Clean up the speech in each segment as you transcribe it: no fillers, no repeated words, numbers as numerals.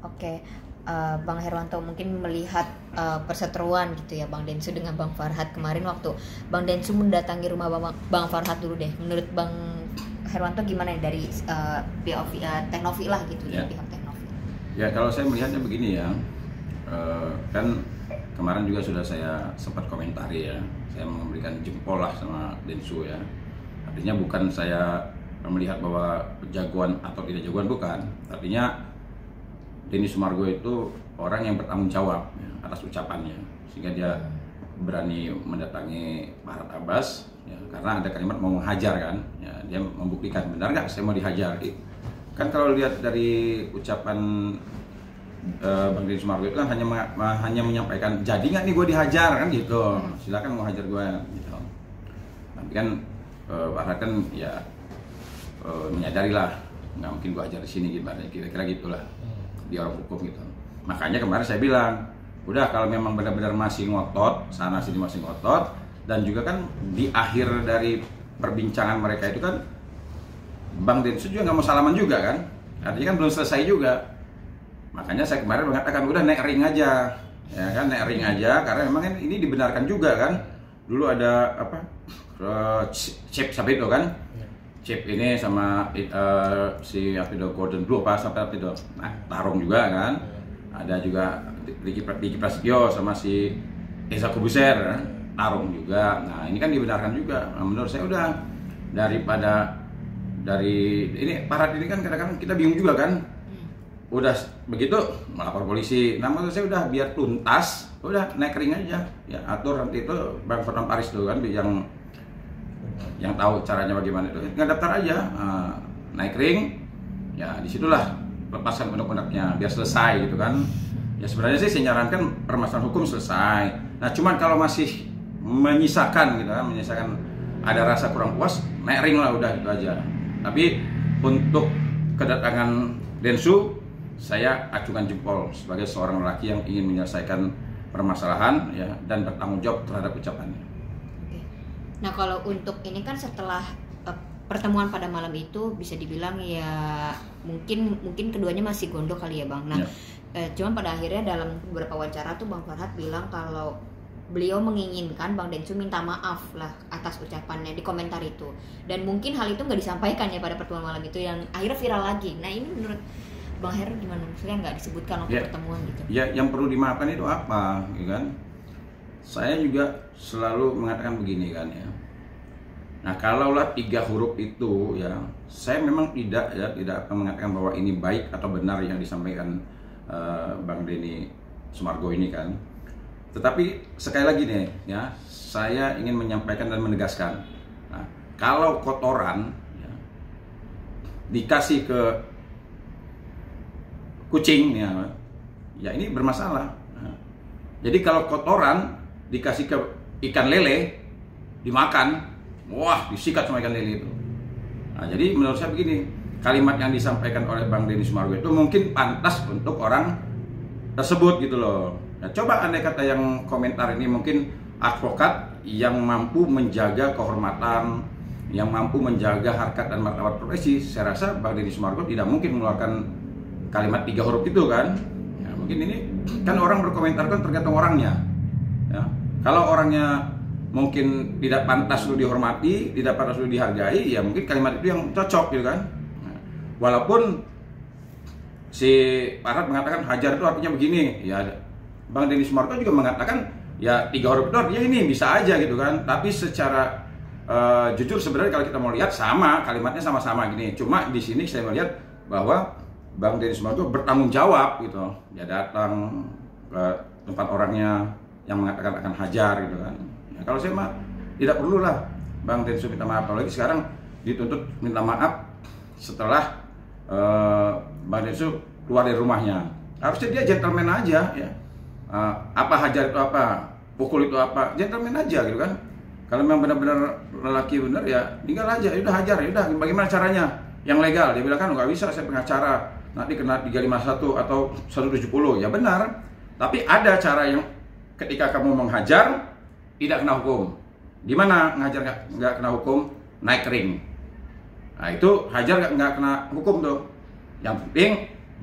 Oke, Bang Herwanto mungkin melihat perseteruan gitu ya Bang Densu dengan Bang Farhat kemarin waktu Bang Densu mendatangi rumah Bang Farhat dulu deh. Menurut Bang Herwanto gimana ya dari POV Teknovi lah gitu ya, pihak Teknovi? Ya kalau saya melihatnya begini ya, kan kemarin juga sudah saya sempat komentari ya, saya memberikan jempol lah sama Densu ya. Artinya bukan saya melihat bahwa jagoan atau tidak jagoan, bukan. Artinya Denny Sumargo itu orang yang bertanggung jawab ya, atas ucapannya, sehingga dia berani mendatangi Farhat Abbas ya, karena ada kalimat mau menghajar kan ya, dia membuktikan benar nggak saya mau dihajar kan. Kalau lihat dari ucapan Bang Denny Sumargo itu kan hanya menyampaikan jadi nggak nih gue dihajar kan gitu, silakan mau hajar gue gitu. Tapi kan Farhat kan ya menyadari lah nggak mungkin gue hajar di sini gimana, kira-kira gitulah di orang hukum gitu. Makanya kemarin saya bilang, udah kalau memang benar-benar masih ngotot, sana sini masih ngotot, dan juga kan di akhir dari perbincangan mereka itu kan Bang Densu juga nggak mau salaman juga kan, artinya kan belum selesai juga. Makanya saya kemarin mengatakan udah naik ring aja, ya kan, naik ring aja, karena memang kan ini dibenarkan juga kan. Dulu ada apa, chip siapa itu kan, chip ini sama si Apido Gordon Blue apa sampai Apido Tarung juga kan, ada juga Ricky Prasetyo sama si Eza Kubuser Tarung juga. Nah ini kan dibenarkan juga. Nah, menurut saya udah daripada dari ini Farhat ini kan kadang-kadang kita bingung juga kan, udah begitu melapor polisi. Nah menurut saya udah biar tuntas, udah naik ring aja ya, atur nanti itu Bang Fernand Paris tuh kan yang tahu caranya bagaimana itu, nggak daftar aja, naik ring, ya disitulah lepaskan undang-undangnya biar selesai gitu kan. Ya sebenarnya sih saya nyarankan permasalahan hukum selesai. Nah cuman kalau masih menyisakan gitu kan, menyisakan ada rasa kurang puas, naik ring lah udah gitu aja. Tapi untuk kedatangan Densu, saya acungkan jempol sebagai seorang lelaki yang ingin menyelesaikan permasalahan ya dan bertanggung jawab terhadap ucapannya. Nah kalau untuk ini kan setelah pertemuan pada malam itu bisa dibilang ya mungkin keduanya masih gondok kali ya Bang. Nah cuman pada akhirnya dalam beberapa wawancara tuh Bang Farhat bilang kalau beliau menginginkan Bang Densu minta maaf lah atas ucapannya di komentar itu, dan mungkin hal itu nggak disampaikan ya pada pertemuan malam itu yang akhirnya viral lagi. Nah ini menurut Bang Heru gimana? Maksudnya nggak disebutkan waktu pertemuan gitu? Ya yang perlu dimaafkan itu apa, ya kan? Saya juga selalu mengatakan begini kan ya. Nah kalaulah 3 huruf itu ya, saya memang tidak akan mengatakan bahwa ini baik atau benar yang disampaikan Bang Denny Sumargo ini kan. Tetapi sekali lagi nih ya, saya ingin menyampaikan dan menegaskan. Nah, kalau kotoran ya, dikasih ke kucing ya ini bermasalah. Nah, jadi kalau kotoran dikasih ke ikan lele dimakan, wah disikat sama ikan lele itu. Nah, jadi menurut saya begini, kalimat yang disampaikan oleh Bang Denny Sumargo itu mungkin pantas untuk orang tersebut gitu loh. Nah, coba andai kata yang komentar ini mungkin advokat yang mampu menjaga kehormatan, yang mampu menjaga harkat dan martabat profesi, saya rasa Bang Denny Sumargo tidak mungkin mengeluarkan kalimat 3 huruf itu kan. Ya, mungkin ini kan orang berkomentar kan tergantung orangnya. Ya. Kalau orangnya mungkin tidak pantas lu dihormati, tidak pantas lu dihargai, ya mungkin kalimat itu yang cocok gitu kan. Nah, walaupun si Farhat mengatakan hajar itu artinya begini, ya Bang Denny Sumargo juga mengatakan ya 3 huruf itu artinya ini bisa aja gitu kan. Tapi secara jujur sebenarnya kalau kita mau lihat sama kalimatnya sama-sama gini. Cuma di sini saya melihat bahwa Bang Denny Sumargo bertanggung jawab gitu. Dia datang ke tempat orangnya yang mengatakan akan hajar gitu kan. Ya, kalau saya mah tidak perlu lah Bang Denny minta maaf, apalagi sekarang dituntut minta maaf setelah Bang Denny keluar dari rumahnya. Harusnya dia gentleman aja ya. Apa hajar itu apa, pukul itu apa, gentleman aja gitu kan. Kalau memang benar-benar lelaki benar ya tinggal aja, ya udah hajar, ya udah bagaimana caranya yang legal. Dia bilang kan nggak bisa, saya pengacara, nanti kena 351 atau 170. Ya benar, tapi ada cara yang ketika kamu menghajar tidak kena hukum. Gimana ngajar nggak kena hukum? Naik ring. Nah itu hajar nggak kena hukum tuh. Yang penting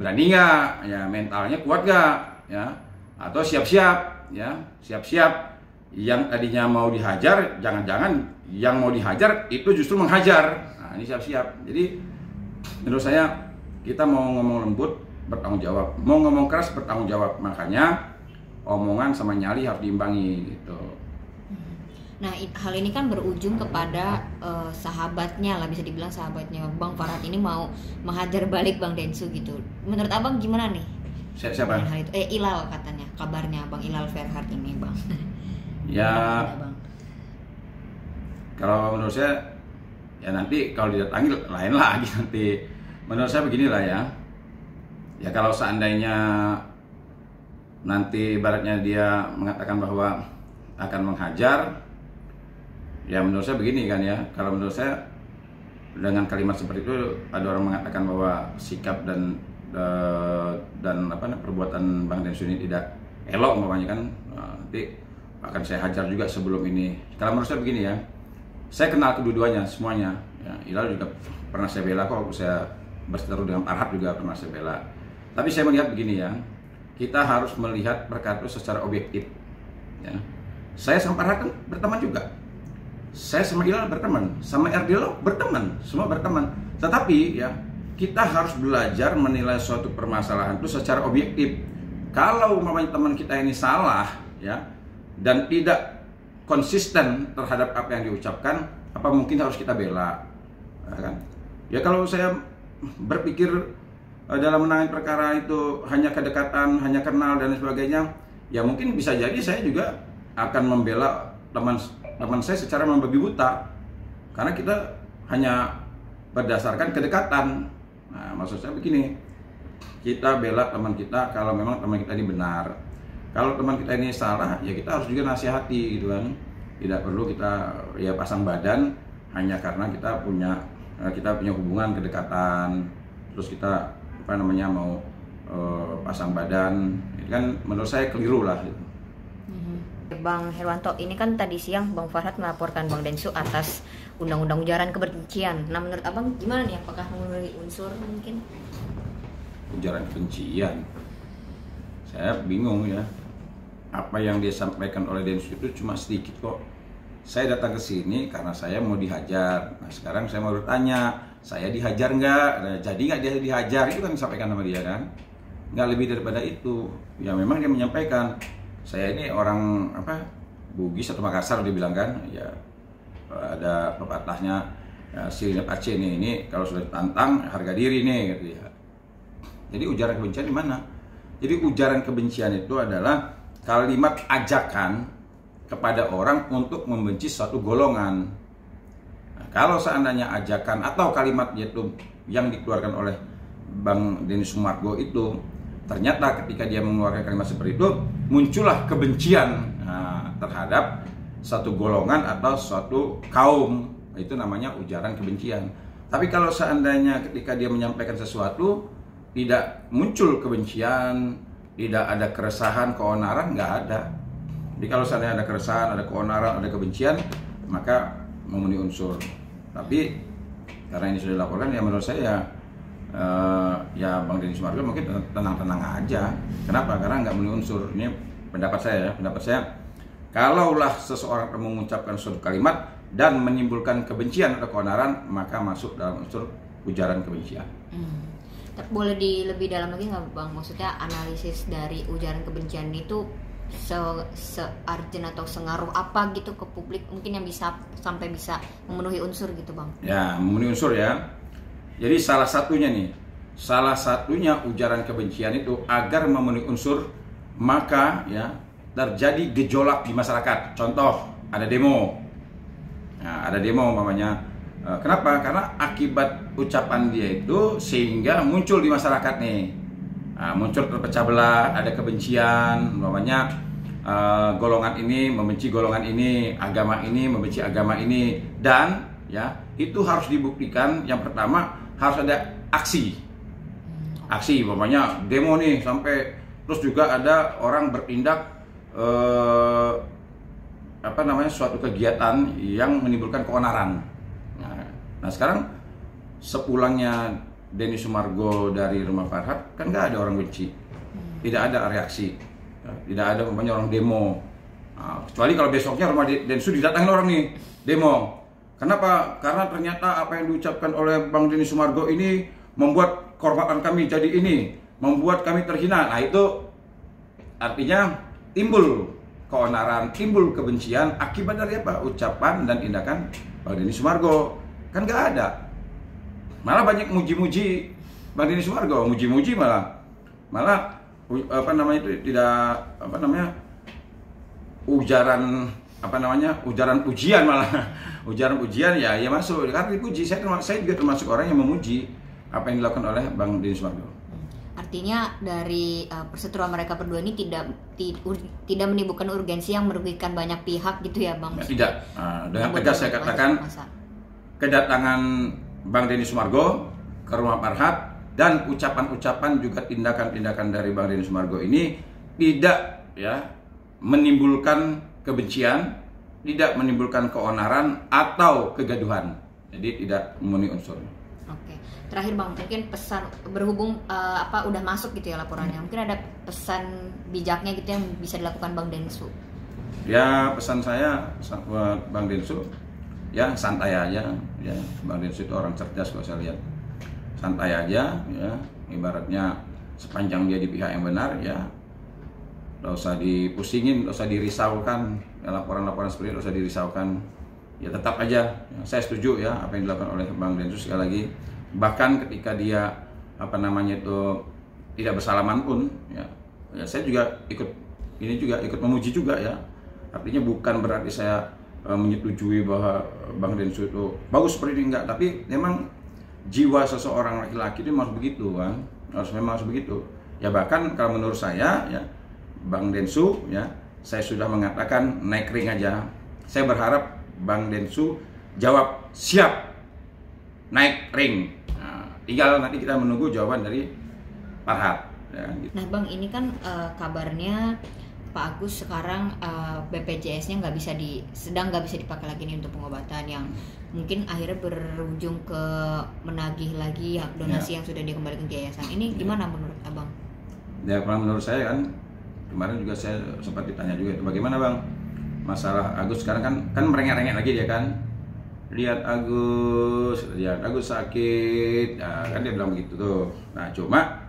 berani nggak, ya mentalnya kuat nggak, ya, atau siap-siap, ya, siap-siap. Yang tadinya mau dihajar, jangan-jangan yang mau dihajar itu justru menghajar. Nah, ini siap-siap. Jadi menurut saya kita mau ngomong lembut bertanggung jawab, mau ngomong keras bertanggung jawab. Makanya omongan sama nyali harus diimbangi gitu. Nah, hal ini kan berujung kepada sahabatnya lah, bisa dibilang sahabatnya Bang Farhat ini mau menghajar balik Bang Densu gitu. Menurut abang gimana nih? Siapa? Hal itu? Ilal katanya, kabarnya Bang Ilal Ferhat ini Bang. Ya, kalau menurut saya ya nanti kalau didatangi lain lagi nanti. Menurut saya beginilah ya. Ya kalau seandainya nanti ibaratnya dia mengatakan bahwa akan menghajar, ya menurut saya begini kan ya. Kalau menurut saya dengan kalimat seperti itu ada orang mengatakan bahwa sikap dan perbuatan Bang Densu ini tidak elok umpamanya kan, nanti akan saya hajar juga sebelum ini. Kalau menurut saya begini ya, saya kenal kedua-duanya semuanya. Ya, Ilal juga pernah saya bela kok, saya berseteru dengan Farhat juga pernah saya bela. Tapi saya melihat begini ya, kita harus melihat perkara itu secara objektif. Ya. Saya sama Farhat kan berteman juga. Saya sama Ilal berteman, sama Erdilo berteman, semua berteman. Tetapi ya, kita harus belajar menilai suatu permasalahan itu secara objektif. Kalau umpamanya teman kita ini salah, ya, dan tidak konsisten terhadap apa yang diucapkan, apa mungkin harus kita bela, ya kan? Ya kalau saya berpikir dalam menangani perkara itu hanya kedekatan, hanya kenal dan sebagainya, ya mungkin bisa jadi saya juga akan membela teman saya secara membabi buta, karena kita hanya berdasarkan kedekatan. Nah, maksud saya begini, kita bela teman kita kalau memang teman kita ini benar. Kalau teman kita ini salah, ya kita harus juga nasihati gitu kan. Tidak perlu kita ya pasang badan hanya karena kita punya hubungan kedekatan, terus kita mau pasang badan. Itu kan menurut saya keliru lah gitu. Bang Herwanto, ini kan tadi siang Bang Farhat melaporkan Bang Densu atas undang-undang ujaran kebencian. Nah, menurut abang gimana nih? Apakah memenuhi unsur mungkin? Ujaran kebencian, saya bingung ya. Apa yang disampaikan oleh Densu itu cuma sedikit kok. Saya datang ke sini karena saya mau dihajar. Nah sekarang saya mau bertanya, saya dihajar nggak? Nah, jadi nggak dia dihajar? Itu kan disampaikan sama dia kan? Nggak lebih daripada itu. Ya memang dia menyampaikan, saya ini orang Bugis atau Makassar dibilang kan? Ya ada pepatahnya, ya, sirine pace nih, ini kalau sudah ditantang harga diri nih gitu ya. Jadi ujaran kebencian di mana? Jadi ujaran kebencian itu adalah kalimat ajakan kepada orang untuk membenci suatu golongan. Nah, kalau seandainya ajakan atau kalimat itu yang dikeluarkan oleh Bang Denny Sumargo itu, ternyata ketika dia mengeluarkan kalimat seperti itu, muncullah kebencian terhadap satu golongan atau suatu kaum. Itu namanya ujaran kebencian. Tapi kalau seandainya ketika dia menyampaikan sesuatu tidak muncul kebencian, tidak ada keresahan, keonaran, nggak ada. Jadi kalau seandainya ada keresahan, ada keonaran, ada kebencian, maka memenuhi unsur. Tapi karena ini sudah dilaporkan, ya menurut saya ya Bang Denny Sumargo mungkin tenang-tenang aja. Kenapa? Karena nggak memenuhi unsur. Ini pendapat saya ya. Pendapat saya, kalaulah seseorang mengucapkan suatu kalimat dan menimbulkan kebencian atau keonaran, maka masuk dalam unsur ujaran kebencian. Boleh lebih dalam lagi nggak Bang? Maksudnya analisis dari ujaran kebencian itu se-urgent atau sengaruh apa gitu ke publik mungkin yang bisa sampai bisa memenuhi unsur gitu Bang? Ya, memenuhi unsur ya. Jadi salah satunya ujaran kebencian itu agar memenuhi unsur, maka ya terjadi gejolak di masyarakat. Contoh, ada demo. Nah, ada demo umpamanya. Kenapa? Karena akibat ucapan dia itu sehingga muncul di masyarakat nih, muncul terpecah belah, ada kebencian, umpamanya golongan ini membenci golongan ini, agama ini membenci agama ini, dan ya itu harus dibuktikan. Yang pertama harus ada aksi, umpamanya demo nih sampai, terus juga ada orang bertindak suatu kegiatan yang menimbulkan keonaran. Nah sekarang sepulangnya Denny Sumargo dari rumah Farhad, kan nggak ada orang benci, tidak ada reaksi, tidak ada umpamanya orang demo. Nah, kecuali kalau besoknya rumah Densu didatangin orang nih demo. Kenapa? Karena ternyata apa yang diucapkan oleh Bang Denny Sumargo ini membuat kehormatan kami jadi ini, membuat kami terhina. Nah itu artinya timbul keonaran, timbul kebencian akibat dari apa? Ucapan dan tindakan Bang Denny Sumargo. Kan nggak ada. Malah banyak muji-muji Bang Denny Sumargo, muji-muji malah apa namanya itu tidak apa namanya ujaran pujian malah ujaran pujian ya masuk karena dipuji. Saya juga termasuk orang yang memuji apa yang dilakukan oleh Bang Denny Sumargo. Artinya dari perseteruan mereka berdua ini tidak menimbulkan urgensi yang merugikan banyak pihak gitu ya Bang? Ya, tidak. Dengan tegas saya katakan kedatangan Bang Denny Sumargo ke rumah Farhad dan ucapan-ucapan juga tindakan-tindakan dari Bang Denny Sumargo ini tidak ya menimbulkan kebencian, tidak menimbulkan keonaran atau kegaduhan. Jadi tidak memenuhi unsur. Oke. Terakhir Bang, mungkin pesan berhubung udah masuk gitu ya laporannya. Mungkin ada pesan bijaknya gitu yang bisa dilakukan Bang Densu. Ya, pesan saya buat Bang Densu ya santai aja ya. Bang Densu itu orang cerdas kalau saya lihat. Santai aja ya. Ibaratnya sepanjang dia di pihak yang benar ya. Tidak usah dipusingin, tidak usah dirisaukan. Ya, laporan-laporan seperti itu tidak usah dirisaukan. Ya tetap aja. Ya, saya setuju ya apa yang dilakukan oleh Bang Densu sekali lagi. Bahkan ketika dia tidak bersalaman pun ya saya juga ikut memuji juga ya. Artinya bukan berarti saya menyetujui bahwa Bang Densu itu bagus seperti ini, enggak, tapi memang jiwa seseorang laki-laki itu harus begitu kan, memang harus begitu ya. Bahkan kalau menurut saya ya Bang Densu ya, saya sudah mengatakan naik ring aja. Saya berharap Bang Densu jawab siap naik ring. Nah, tinggal nanti kita menunggu jawaban dari Farhad ya, gitu. Nah Bang, ini kan kabarnya Pak Agus sekarang BPJS-nya sedang nggak bisa dipakai lagi nih untuk pengobatan, yang mungkin akhirnya berujung ke menagih lagi donasi yang sudah dikembalikan ke yayasan. Ini gimana menurut Abang? Ya kalau menurut saya kan kemarin juga saya sempat ditanya juga bagaimana Bang masalah Agus sekarang kan merengek-rengek lagi dia kan, lihat Agus sakit ya, kan dia bilang begitu tuh. Nah cuma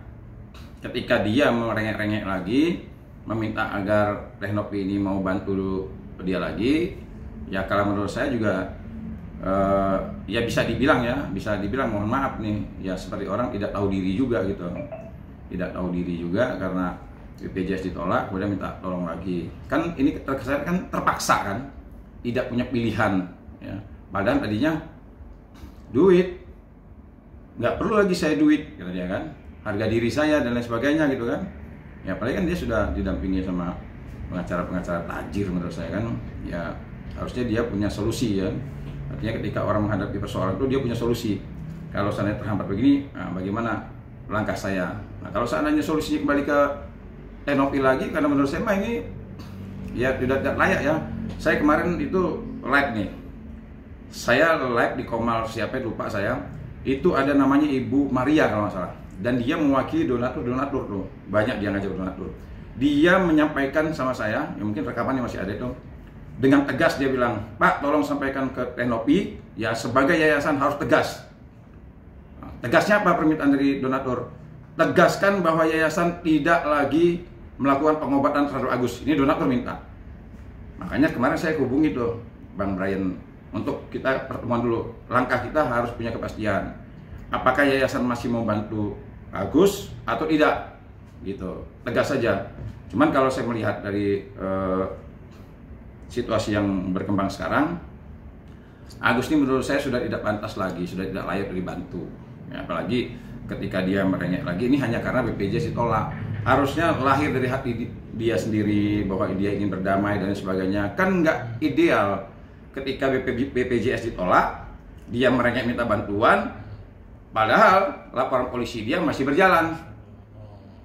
ketika dia merengek-rengek lagi meminta agar Teknopi ini mau bantu dia lagi, ya kalau menurut saya juga ya bisa dibilang mohon maaf nih ya seperti orang tidak tahu diri juga gitu, tidak tahu diri juga karena BPJS ditolak kemudian minta tolong lagi. Kan ini terkesan kan terpaksa kan, tidak punya pilihan ya. Padahal tadinya duit nggak perlu lagi saya duit kata dia kan, harga diri saya dan lain sebagainya gitu kan. Ya apalagi kan dia sudah didampingi sama pengacara-pengacara tajir menurut saya kan, ya harusnya dia punya solusi ya. Artinya ketika orang menghadapi persoalan itu dia punya solusi. Kalau seandainya terhambat begini, nah bagaimana langkah saya? Nah kalau seandainya solusinya kembali ke Teknopi lagi, karena menurut saya mah ini ya tidak layak ya. Saya kemarin itu live nih, saya live di Komal siapa lupa saya, itu ada namanya Ibu Maria kalau nggak salah. Dan dia mewakili donatur tuh, banyak dia ngajak donatur. Dia menyampaikan sama saya, ya mungkin rekamannya masih ada itu, dengan tegas dia bilang, Pak tolong sampaikan ke Teknopi, ya sebagai yayasan harus tegas. Nah, tegasnya apa permintaan dari donatur? Tegaskan bahwa yayasan tidak lagi melakukan pengobatan terhadap Agus. Ini donatur minta. Makanya kemarin saya hubungi tuh Bang Brian untuk kita pertemuan dulu. Langkah kita harus punya kepastian. Apakah yayasan masih mau bantu Agus atau tidak, gitu, tegas saja. Cuman kalau saya melihat dari situasi yang berkembang sekarang, Agus ini menurut saya sudah tidak pantas lagi, sudah tidak layak dibantu. Ya, apalagi ketika dia merengek lagi, ini hanya karena BPJS ditolak. Harusnya lahir dari hati dia sendiri bahwa dia ingin berdamai dan sebagainya. Kan nggak ideal ketika BPJS ditolak, dia merengek minta bantuan. Padahal laporan polisi dia masih berjalan.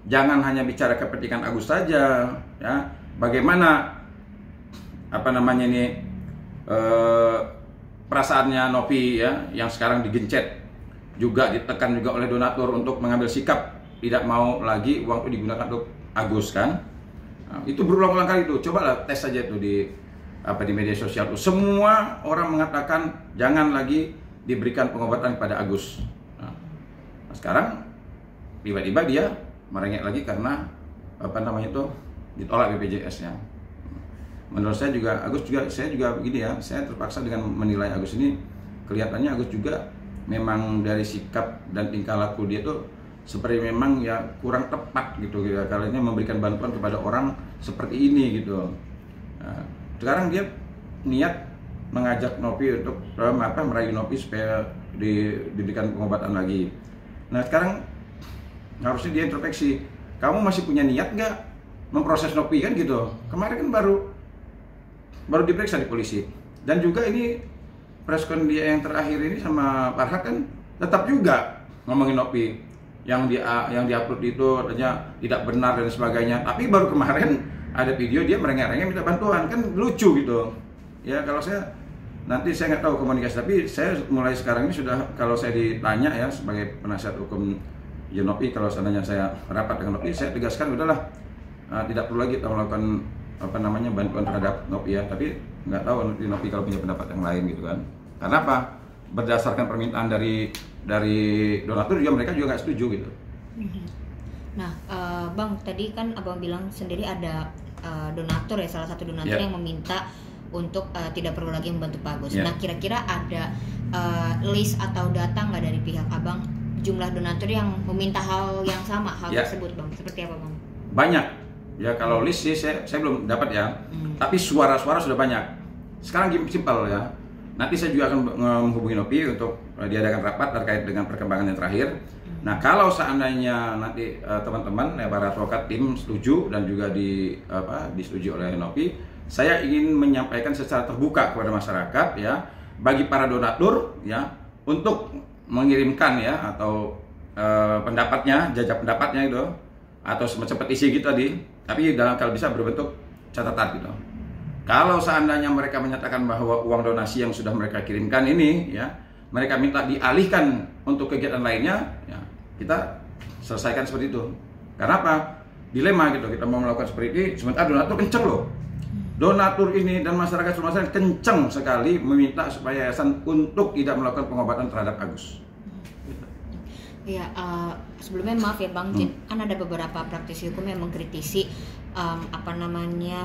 Jangan hanya bicara kepentingan Agus saja, ya. Bagaimana perasaannya Novi ya, yang sekarang digencet juga ditekan juga oleh donatur untuk mengambil sikap tidak mau lagi uang itu digunakan untuk Agus kan. Nah, itu berulang-ulang kali itu. Cobalah tes saja itu di media sosial itu. Semua orang mengatakan jangan lagi diberikan pengobatan kepada Agus. Nah, sekarang tiba-tiba dia merengek lagi karena ditolak BPJS-nya. Menurut saya juga saya juga begini ya, saya terpaksa dengan menilai Agus ini, kelihatannya Agus juga memang dari sikap dan tingkah laku dia tuh seperti memang ya kurang tepat gitu ya, kalinya memberikan bantuan kepada orang seperti ini gitu. Nah, sekarang dia niat mengajak Nopi untuk merayu Nopi supaya diberikan pengobatan lagi. Nah sekarang harusnya dia introspeksi, kamu masih punya niat nggak memproses Nopi kan gitu. Kemarin kan baru diperiksa di polisi, dan juga ini preskon dia yang terakhir ini sama Farhat kan tetap juga ngomongin Nopi yang diupload itu artinya tidak benar dan sebagainya. Tapi baru kemarin ada video dia merengek-rengek minta bantuan, kan lucu gitu ya. Kalau nanti saya nggak tahu komunikasi, tapi saya mulai sekarang ini sudah, kalau saya ditanya ya sebagai penasihat hukum Nopi, kalau seandainya saya rapat dengan Nopi, saya tegaskan udahlah, tidak perlu lagi kita melakukan bantuan terhadap Nopi ya. Tapi nggak tahu nanti Nopi kalau punya pendapat yang lain gitu kan. Karena apa? Berdasarkan permintaan dari donatur juga, mereka juga nggak setuju gitu. Nah, Bang, tadi kan Abang bilang sendiri ada donatur ya, salah satu donatur yang meminta untuk tidak perlu lagi membantu Pak Agus. Nah, kira-kira ada list atau data nggak dari pihak Abang jumlah donatur yang meminta hal yang sama, tersebut Bang? Seperti apa Bang? Banyak ya, kalau list sih saya belum dapat ya. Tapi suara-suara sudah banyak. Sekarang simpel ya. Nanti saya juga akan menghubungi Nopi untuk diadakan rapat terkait dengan perkembangan yang terakhir. Nah, kalau seandainya nanti teman-teman para advokat tim setuju dan juga disetujui oleh Nopi, saya ingin menyampaikan secara terbuka kepada masyarakat ya, bagi para donatur ya, untuk mengirimkan ya atau pendapatnya, jajak pendapatnya itu, atau semacam petisi gitu tadi, tapi kalau bisa berbentuk catatan gitu. Kalau seandainya mereka menyatakan bahwa uang donasi yang sudah mereka kirimkan ini ya, mereka minta dialihkan untuk kegiatan lainnya, ya kita selesaikan seperti itu. Karena apa? Dilema gitu, kita mau melakukan seperti ini, sementara donatur kenceng loh. Donatur ini dan masyarakat Sumatera kenceng sekali meminta supaya yayasan untuk tidak melakukan pengobatan terhadap Agus. Ya, sebelumnya maaf ya Bang, kan ada beberapa praktisi hukum yang mengkritisi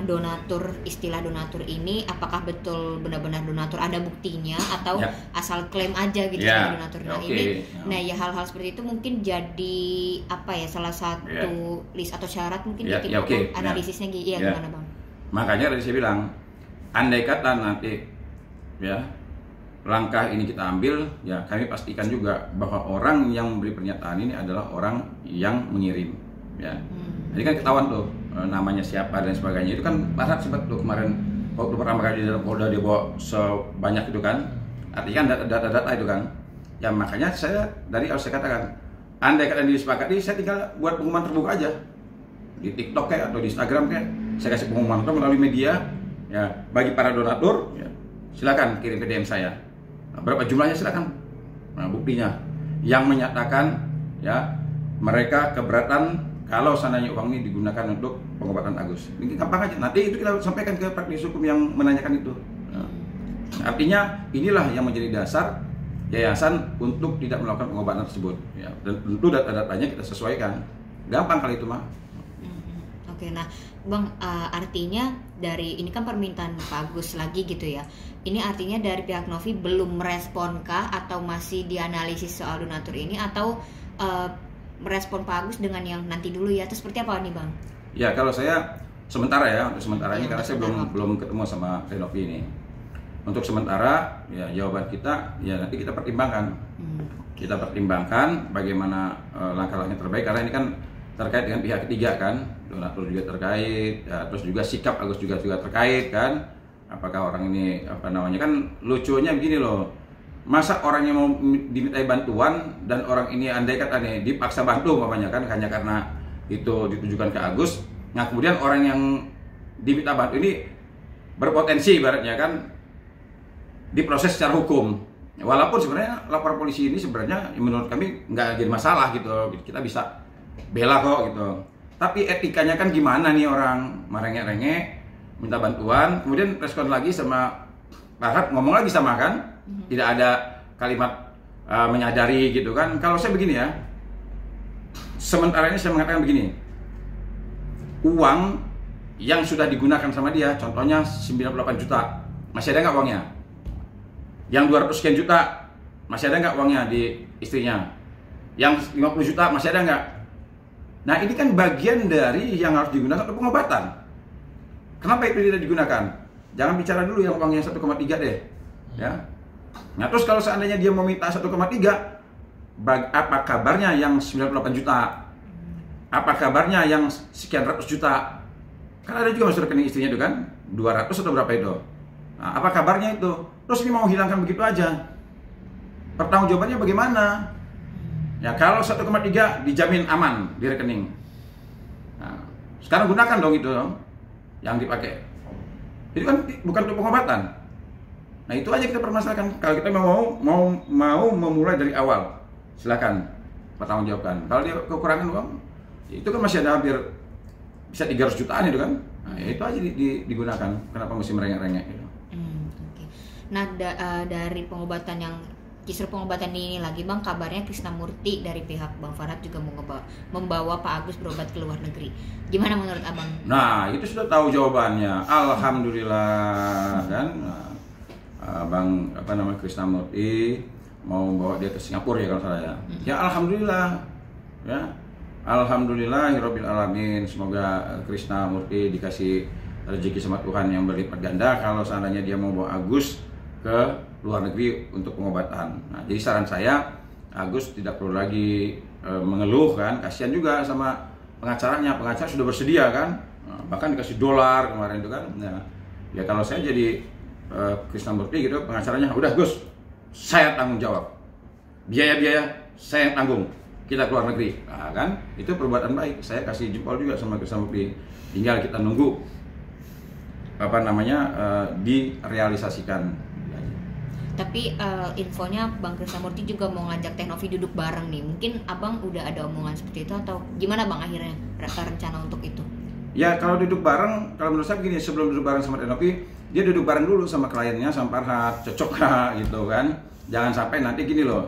donatur, istilah donatur ini apakah betul benar-benar donatur, ada buktinya atau asal klaim aja gitu donatur. Nah nah ya hal-hal seperti itu mungkin jadi salah satu list atau syarat mungkin analisisnya gimana Bang? Makanya tadi saya bilang, andai kata nanti ya langkah ini kita ambil, ya kami pastikan juga bahwa orang yang memberi pernyataan ini adalah orang yang mengirim ya. Jadi kan ketahuan tuh namanya siapa dan sebagainya. Itu kan Farhat sempat tuh kemarin waktu pertama kali di dalam Polda dia bawa sebanyak itu kan, artinya kan data-data itu kan ya. Makanya saya dari awal saya katakan, andai kata disepakati, saya tinggal buat pengumuman terbuka aja di TikTok kayak atau di Instagram kayak, saya kasih pengumuman itu melalui media ya, bagi para donatur ya, silakan kirim ke DM saya. Nah, berapa jumlahnya silakan. Nah, buktinya yang menyatakan ya mereka keberatan kalau seandainya uang ini digunakan untuk pengobatan Agus. Ini gampang aja. Nanti itu kita sampaikan ke praktisi hukum yang menanyakan itu. Nah, artinya inilah yang menjadi dasar yayasan untuk tidak melakukan pengobatan tersebut. Ya, dan tentu data-datanya kita sesuaikan. Gampang kali itu mah. Oke, nah Bang, artinya dari ini kan permintaan Pak Agus lagi gitu ya. Ini artinya dari pihak Novi belum meresponkah atau masih dianalisis soal donatur ini, atau merespon Pak Agus dengan yang nanti dulu ya, atau seperti apa nih Bang? Ya kalau saya sementara ya, untuk sementara ini karena saya belum ketemu sama Novi ini. Untuk sementara ya jawaban kita ya nanti kita pertimbangkan. Kita pertimbangkan bagaimana langkah-langkah terbaik, karena ini kan terkait dengan pihak ketiga kan, donatur juga terkait, ya, terus juga sikap Agus juga terkait kan. Apakah orang ini kan lucunya begini loh, masa orang yang mau dimintai bantuan dan orang ini andai kata nih dipaksa bantu umpamanya kan, hanya karena itu ditujukan ke Agus. Nah kemudian orang yang diminta bantu ini berpotensi ibaratnya kan diproses secara hukum. Walaupun sebenarnya lapor polisi ini sebenarnya menurut kami nggak jadi masalah gitu, kita bisa bela kok gitu. Tapi etikanya kan gimana nih, orang merengek-rengek minta bantuan, kemudian respon lagi sama Pak, ngomong lagi sama kan, tidak ada kalimat menyadari gitu kan. Kalau saya begini ya, sementara ini saya mengatakan begini, uang yang sudah digunakan sama dia, contohnya 98 juta, masih ada nggak uangnya? Yang 200 sekian juta, masih ada nggak uangnya di istrinya? Yang 50 juta, masih ada nggak? Nah ini kan bagian dari yang harus digunakan untuk pengobatan. Kenapa itu tidak digunakan? Jangan bicara dulu yang uangnya 1,3 deh, ya. Nah terus kalau seandainya dia mau minta 1,3, apa kabarnya yang 98 juta? Apa kabarnya yang sekian ratus juta? Kan ada juga masuk rekening istrinya itu kan, 200 atau berapa itu? Nah, apa kabarnya itu? Terus ini mau hilangkan begitu aja? Pertanggungjawabannya bagaimana? Ya kalau 1,3 dijamin aman di rekening. Nah, sekarang gunakan dong itu yang dipakai. Itu kan bukan untuk pengobatan. Nah itu aja kita permasalahkan. Kalau kita mau memulai dari awal, silakan pertanggungjawabkan. Kalau dia kekurangan uang, itu kan masih ada hampir bisa 300 jutaan itu kan. Nah itu aja digunakan. Kenapa mesti merengek-rengek gitu. Okay. Nah dari pengobatan yang kisruh pengobatan ini lagi Bang, kabarnya Krisnamurti dari pihak Bang Farhad juga membawa Pak Agus berobat ke luar negeri. Gimana menurut Abang? Nah itu sudah tahu jawabannya. Alhamdulillah kan. Bang Krisnamurti mau bawa dia ke Singapura ya kalau salah ya. Ya alhamdulillah. Ya. Alhamdulillahirabbil alamin. Semoga Krisnamurti dikasih rezeki sama Tuhan yang berlipat ganda kalau seandainya dia mau bawa Agus ke luar negeri untuk pengobatan. Nah, jadi saran saya, Agus tidak perlu lagi mengeluh kan, kasihan juga sama pengacaranya. Pengacara sudah bersedia kan, bahkan dikasih dolar kemarin itu kan. Nah, ya kalau saya jadi Krisnamurti gitu, pengacaranya, udah Gus, saya tanggung jawab, biaya-biaya saya yang tanggung, kita keluar negeri. Nah, kan, itu perbuatan baik. Saya kasih jempol juga sama Krisnamurti. Tinggal kita nunggu direalisasikan. Tapi infonya Bang Krisnamurti juga mau ngajak Teh Novi duduk bareng nih. Mungkin Abang udah ada omongan seperti itu atau gimana Bang akhirnya rencana untuk itu? Ya kalau duduk bareng, kalau menurut saya begini, sebelum duduk bareng sama Teh Novi, dia duduk bareng dulu sama kliennya, sama Farhad, cocok gak gitu kan. Jangan sampai nanti gini loh,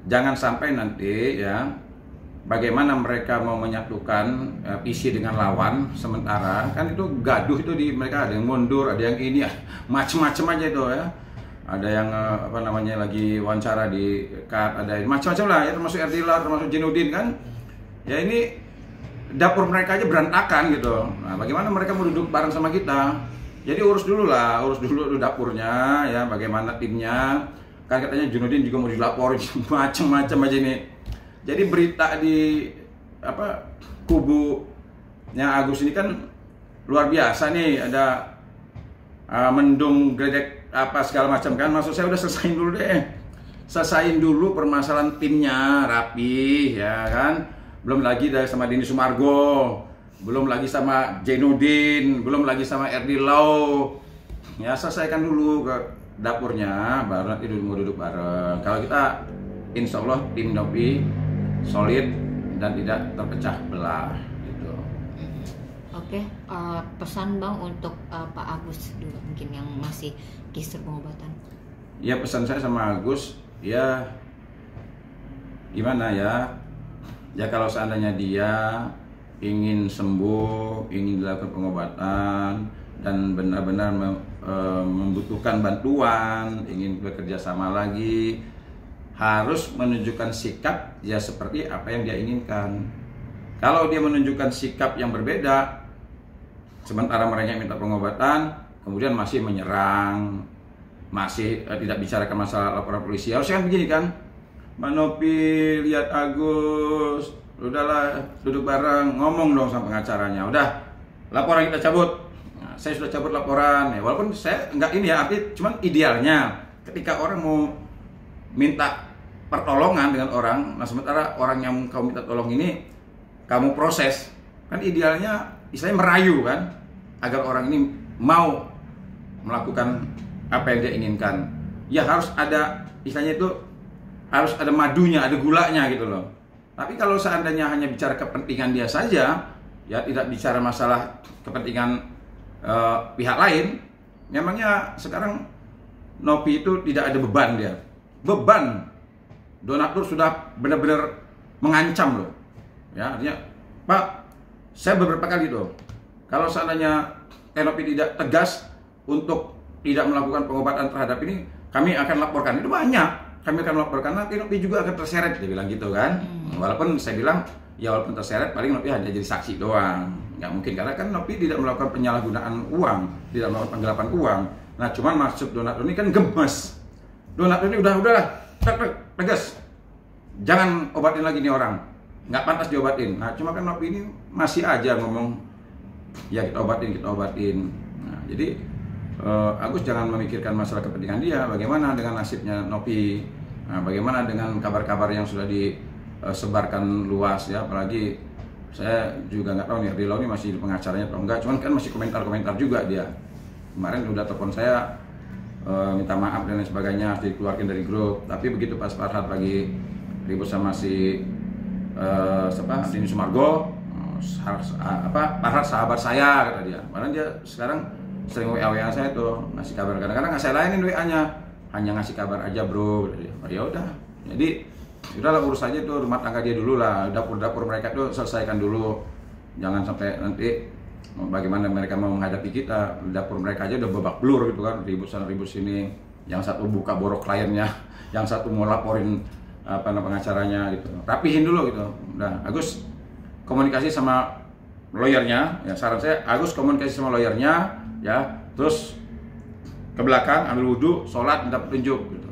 jangan sampai nanti ya, bagaimana mereka mau menyatukan visi dengan lawan, sementara kan itu gaduh itu di mereka, ada yang mundur, ada yang ini ya, macem-macem aja itu ya. Ada yang lagi wawancara di cut, ada macam-macam lah ya, termasuk Erdila, termasuk Jenudin kan. Ya ini dapur mereka aja berantakan gitu. Nah, bagaimana mereka mau duduk bareng sama kita? Jadi urus dulu dapurnya ya, bagaimana timnya. Kan katanya Jenudin juga mau dilaporin macam-macam aja ini. Jadi berita di kubunya Agus ini kan luar biasa nih, ada mendung gledek apa segala macam kan. Maksud saya udah selesain dulu permasalahan timnya rapi ya kan. Belum lagi dari sama Denny Sumargo, belum lagi sama Jenudin, belum lagi sama Erdilau. Ya selesaikan dulu ke dapurnya, baru nanti mau duduk bareng. Kalau kita insya Allah tim Novi solid dan tidak terpecah belah gitu. Oke, pesan Bang untuk Pak Agus dulu mungkin yang masih kisruh pengobatan. Ya pesan saya sama Agus, ya gimana ya, ya kalau seandainya dia ingin sembuh, ingin dilakukan pengobatan dan benar-benar membutuhkan bantuan, ingin bekerja sama lagi, harus menunjukkan sikap ya seperti apa yang dia inginkan. Kalau dia menunjukkan sikap yang berbeda, sementara mereka minta pengobatan, kemudian masih menyerang, masih tidak bicarakan masalah laporan polisi, harusnya kan begini kan, Mbak Novi lihat Agus, udahlah duduk bareng, ngomong dong sama pengacaranya, udah laporan kita cabut. Nah, saya sudah cabut laporan ya, walaupun saya nggak ini ya, arti cuman idealnya ketika orang mau minta pertolongan dengan orang, nah sementara orang yang kamu minta tolong ini kamu proses, kan idealnya istilahnya merayu kan, agar orang ini mau melakukan apa yang dia inginkan. ya harus ada istilahnya itu harus ada madunya, ada gulanya gitu loh. Tapi kalau seandainya hanya bicara kepentingan dia saja, ya tidak bicara masalah kepentingan pihak lain, memangnya sekarang Nopi itu tidak ada beban dia. Beban donatur sudah benar-benar mengancam loh. Ya, artinya, Pak, saya beberapa kali tuh, kalau seandainya Nopi tidak tegas untuk tidak melakukan pengobatan terhadap ini, kami akan laporkan. Itu banyak. Kami akan melaporkan, nanti Nopi juga akan terseret, dia bilang gitu kan. Walaupun saya bilang, ya walaupun terseret, paling Nopi hanya jadi saksi doang. Nggak mungkin, karena kan Nopi tidak melakukan penyalahgunaan uang, tidak melakukan penggelapan uang. Nah, cuman maksud donatur ini kan gemes. Donatur ini udah, tegas. Jangan obatin lagi nih orang. Nggak pantas diobatin. Nah, cuma kan Nopi ini masih aja ngomong, ya kita obatin. Nah, jadi Agus jangan memikirkan masalah kepentingan dia. Bagaimana dengan nasibnya Nopi? Nah, bagaimana dengan kabar-kabar yang sudah disebarkan luas ya? Apalagi saya juga nggak tahu nih Rillo ini masih pengacaranya atau enggak. Cuman kan masih komentar-komentar juga dia. Kemarin udah telepon saya minta maaf dan lain sebagainya, dikeluarkan dari grup. Tapi begitu pas Farhad lagi ribut sama si Dini Sumargo, Farhad sahabat saya kata dia. Padahal dia sekarang sering WA saya tuh ngasih kabar. Kadang-kadang nggak saya lainin WA-nya, hanya ngasih kabar aja bro. Ya udah, jadi udahlah urus aja tuh rumah tangga dia dulu lah, dapur-dapur mereka tuh selesaikan dulu. Jangan sampai nanti bagaimana mereka mau menghadapi kita, dapur mereka aja udah babak belur gitu kan, ribut sana ribut sini. Yang satu buka borok kliennya, yang satu mau laporin pengacaranya gitu. Rapihin dulu gitu. Udah, Agus komunikasi sama lawyernya, ya saran saya Agus komunikasi sama lawyernya, ya terus ke belakang ambil wudhu, sholat, minta petunjuk gitu.